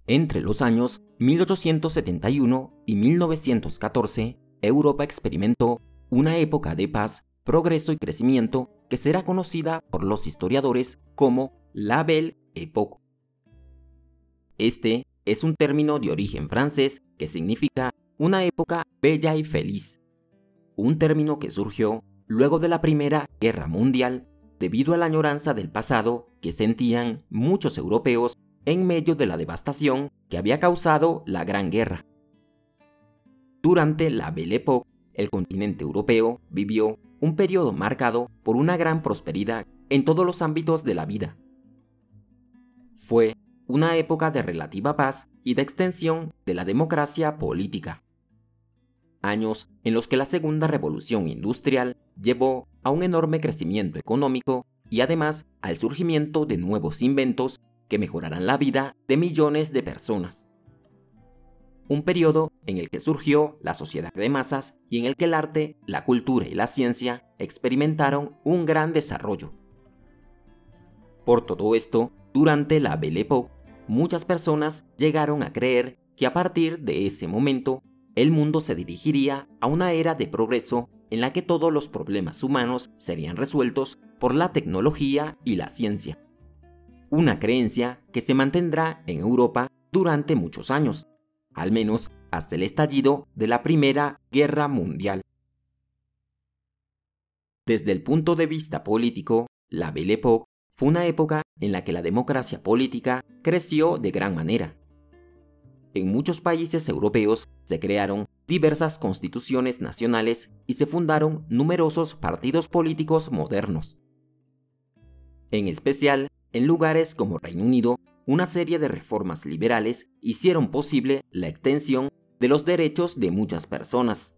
Entre los años 1871 y 1914, Europa experimentó una época de paz, progreso y crecimiento que será conocida por los historiadores como la Belle Époque. Este es un término de origen francés que significa una época bella y feliz, un término que surgió luego de la Primera Guerra Mundial debido a la añoranza del pasado que sentían muchos europeos en medio de la devastación que había causado la Gran Guerra. Durante la Belle Époque, el continente europeo vivió un periodo marcado por una gran prosperidad en todos los ámbitos de la vida. Fue una época de relativa paz y de extensión de la democracia política. Años en los que la Segunda Revolución Industrial llevó a un enorme crecimiento económico y además al surgimiento de nuevos inventos que mejorarán la vida de millones de personas. Un periodo en el que surgió la sociedad de masas y en el que el arte, la cultura y la ciencia experimentaron un gran desarrollo. Por todo esto, durante la Belle Époque, muchas personas llegaron a creer que a partir de ese momento, el mundo se dirigiría a una era de progreso en la que todos los problemas humanos serían resueltos por la tecnología y la ciencia. Una creencia que se mantendrá en Europa durante muchos años, al menos hasta el estallido de la Primera Guerra Mundial. Desde el punto de vista político, la Belle Époque fue una época en la que la democracia política creció de gran manera. En muchos países europeos se crearon diversas constituciones nacionales y se fundaron numerosos partidos políticos modernos. En especial, en lugares como Reino Unido, una serie de reformas liberales hicieron posible la extensión de los derechos de muchas personas.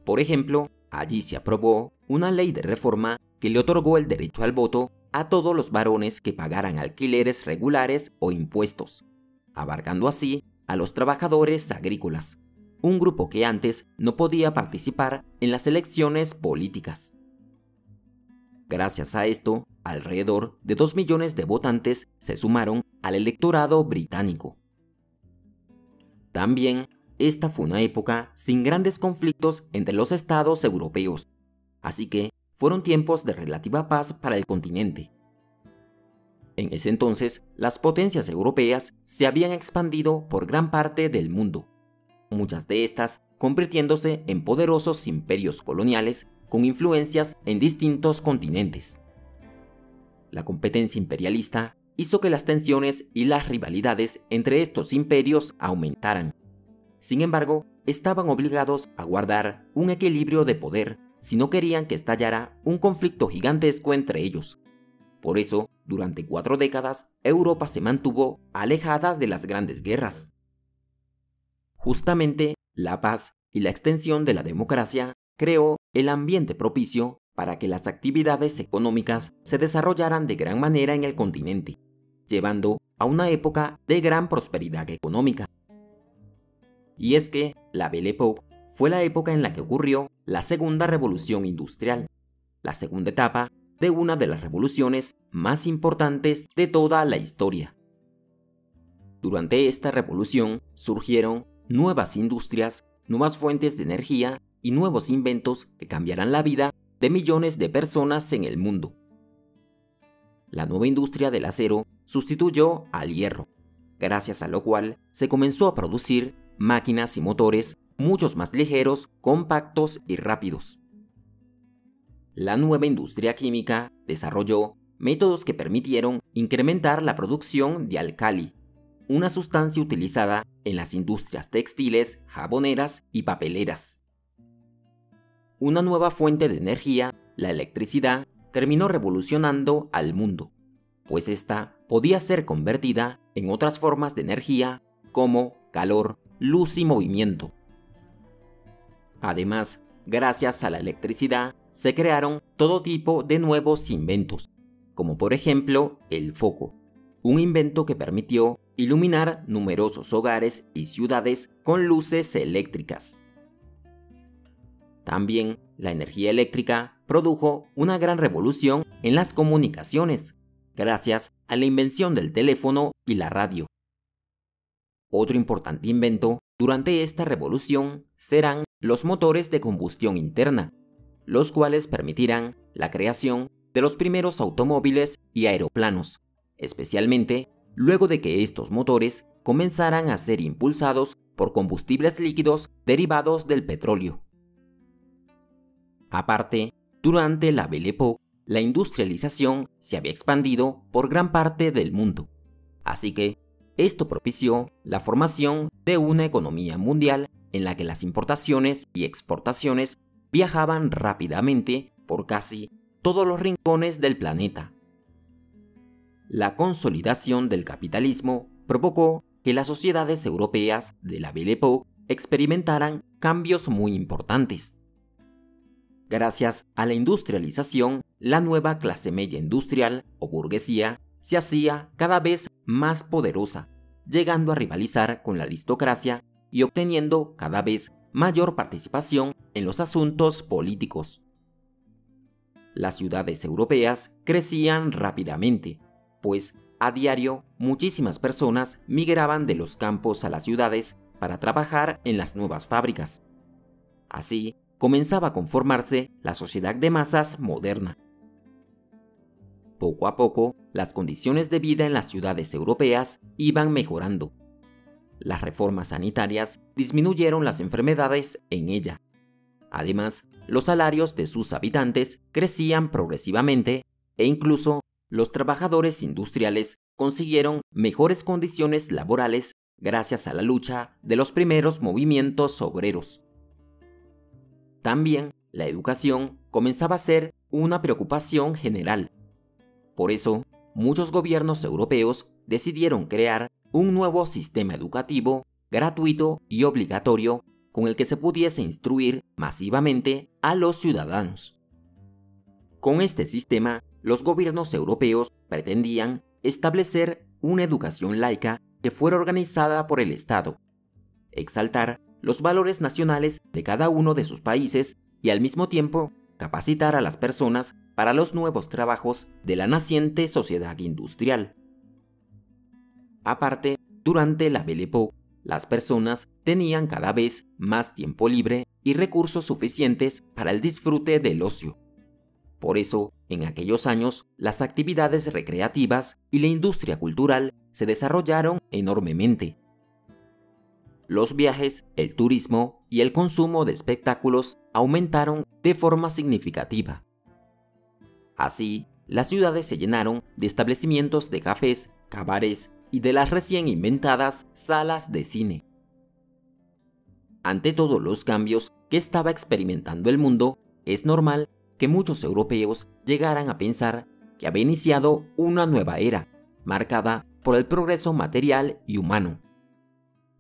Por ejemplo, allí se aprobó una ley de reforma que le otorgó el derecho al voto a todos los varones que pagaran alquileres regulares o impuestos, abarcando así a los trabajadores agrícolas, un grupo que antes no podía participar en las elecciones políticas. Gracias a esto, alrededor de 2 millones de votantes se sumaron al electorado británico. También, esta fue una época sin grandes conflictos entre los estados europeos, así que fueron tiempos de relativa paz para el continente. En ese entonces, las potencias europeas se habían expandido por gran parte del mundo, muchas de estas convirtiéndose en poderosos imperios coloniales con influencias en distintos continentes. La competencia imperialista hizo que las tensiones y las rivalidades entre estos imperios aumentaran. Sin embargo, estaban obligados a guardar un equilibrio de poder si no querían que estallara un conflicto gigantesco entre ellos. Por eso, durante 4 décadas, Europa se mantuvo alejada de las grandes guerras. Justamente, la paz y la extensión de la democracia creó el ambiente propicio para que las actividades económicas se desarrollaran de gran manera en el continente, llevando a una época de gran prosperidad económica. Y es que la Belle Époque fue la época en la que ocurrió la Segunda Revolución Industrial, la segunda etapa de una de las revoluciones más importantes de toda la historia. Durante esta revolución surgieron nuevas industrias, nuevas fuentes de energía y nuevos inventos que cambiarán la vida de millones de personas en el mundo. La nueva industria del acero sustituyó al hierro, gracias a lo cual se comenzó a producir máquinas y motores muchos más ligeros, compactos y rápidos. La nueva industria química desarrolló métodos que permitieron incrementar la producción de álcali, una sustancia utilizada en las industrias textiles, jaboneras y papeleras. Una nueva fuente de energía, la electricidad, terminó revolucionando al mundo, pues esta podía ser convertida en otras formas de energía como calor, luz y movimiento. Además, gracias a la electricidad, se crearon todo tipo de nuevos inventos, como por ejemplo el foco, un invento que permitió iluminar numerosos hogares y ciudades con luces eléctricas. También la energía eléctrica produjo una gran revolución en las comunicaciones, gracias a la invención del teléfono y la radio. Otro importante invento durante esta revolución serán los motores de combustión interna, los cuales permitirán la creación de los primeros automóviles y aeroplanos, especialmente luego de que estos motores comenzaran a ser impulsados por combustibles líquidos derivados del petróleo. Aparte, durante la Belle Époque, la industrialización se había expandido por gran parte del mundo, así que esto propició la formación de una economía mundial en la que las importaciones y exportaciones viajaban rápidamente por casi todos los rincones del planeta. La consolidación del capitalismo provocó que las sociedades europeas de la Belle Époque experimentaran cambios muy importantes. Gracias a la industrialización, la nueva clase media industrial o burguesía se hacía cada vez más poderosa, llegando a rivalizar con la aristocracia y obteniendo cada vez mayor participación en los asuntos políticos. Las ciudades europeas crecían rápidamente, pues a diario muchísimas personas migraban de los campos a las ciudades para trabajar en las nuevas fábricas. Así comenzaba a conformarse la sociedad de masas moderna. Poco a poco, las condiciones de vida en las ciudades europeas iban mejorando. Las reformas sanitarias disminuyeron las enfermedades en ella. Además, los salarios de sus habitantes crecían progresivamente e incluso los trabajadores industriales consiguieron mejores condiciones laborales gracias a la lucha de los primeros movimientos obreros. También la educación comenzaba a ser una preocupación general. Por eso, muchos gobiernos europeos decidieron crear un nuevo sistema educativo gratuito y obligatorio con el que se pudiese instruir masivamente a los ciudadanos. Con este sistema, los gobiernos europeos pretendían establecer una educación laica que fuera organizada por el Estado, exaltar los valores nacionales de cada uno de sus países y al mismo tiempo capacitar a las personas para los nuevos trabajos de la naciente sociedad industrial. Aparte, durante la Belle Époque, las personas tenían cada vez más tiempo libre y recursos suficientes para el disfrute del ocio. Por eso, en aquellos años, las actividades recreativas y la industria cultural se desarrollaron enormemente. Los viajes, el turismo y el consumo de espectáculos aumentaron de forma significativa. Así, las ciudades se llenaron de establecimientos de cafés, cabarets y de las recién inventadas salas de cine. Ante todos los cambios que estaba experimentando el mundo, es normal que muchos europeos llegaran a pensar que había iniciado una nueva era, marcada por el progreso material y humano.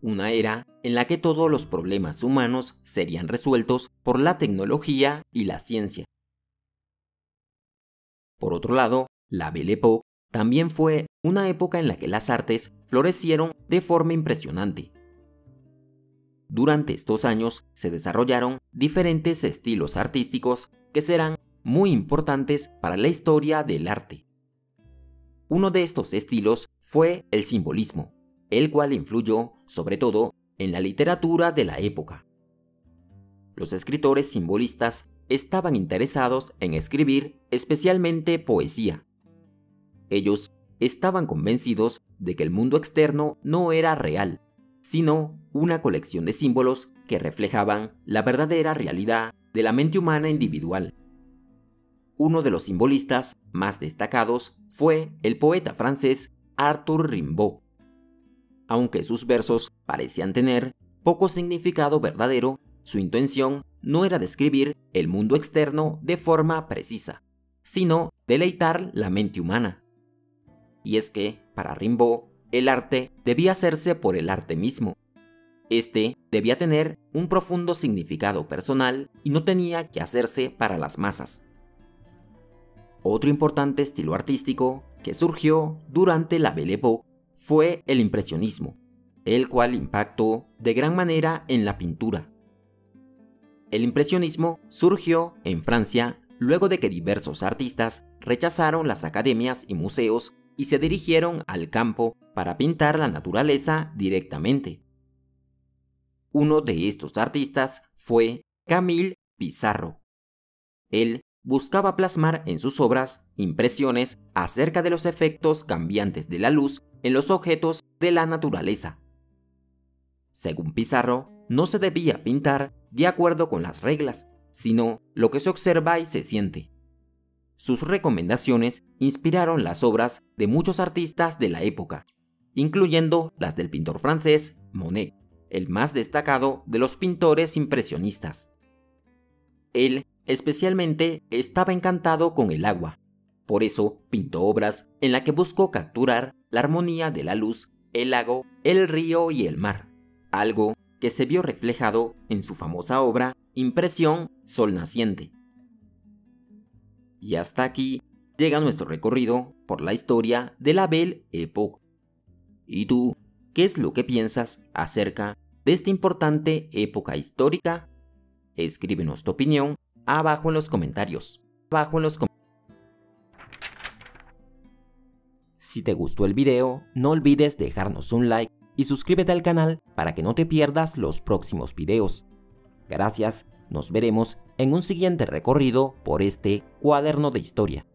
Una era en la que todos los problemas humanos serían resueltos por la tecnología y la ciencia. Por otro lado, la Belle Époque también fue una época en la que las artes florecieron de forma impresionante. Durante estos años se desarrollaron diferentes estilos artísticos que serán muy importantes para la historia del arte. Uno de estos estilos fue el simbolismo, el cual influyó sobre todo en la literatura de la época. Los escritores simbolistas estaban interesados en escribir especialmente poesía. Ellos estaban convencidos de que el mundo externo no era real, sino una colección de símbolos que reflejaban la verdadera realidad de la mente humana individual. Uno de los simbolistas más destacados fue el poeta francés Arthur Rimbaud. Aunque sus versos parecían tener poco significado verdadero, su intención no era describir el mundo externo de forma precisa, sino deleitar la mente humana. Y es que, para Rimbaud, el arte debía hacerse por el arte mismo. Este debía tener un profundo significado personal y no tenía que hacerse para las masas. Otro importante estilo artístico que surgió durante la Belle Époque fue el impresionismo, el cual impactó de gran manera en la pintura. El impresionismo surgió en Francia luego de que diversos artistas rechazaron las academias y museos y se dirigieron al campo para pintar la naturaleza directamente. Uno de estos artistas fue Camille Pissarro. Él buscaba plasmar en sus obras impresiones acerca de los efectos cambiantes de la luz en los objetos de la naturaleza. Según Pissarro, no se debía pintar de acuerdo con las reglas, sino lo que se observa y se siente. Sus recomendaciones inspiraron las obras de muchos artistas de la época, incluyendo las del pintor francés Monet, el más destacado de los pintores impresionistas. Él especialmente estaba encantado con el agua, por eso pintó obras en las que buscó capturar la armonía de la luz, el lago, el río y el mar, algo que se vio reflejado en su famosa obra Impresión Sol Naciente. Y hasta aquí llega nuestro recorrido por la historia de la Belle Époque. ¿Y tú, qué es lo que piensas acerca de esta importante época histórica? Escríbenos tu opinión abajo en los comentarios. Si te gustó el video, no olvides dejarnos un like y suscríbete al canal para que no te pierdas los próximos videos. Gracias, nos veremos en un siguiente recorrido por este cuaderno de historia.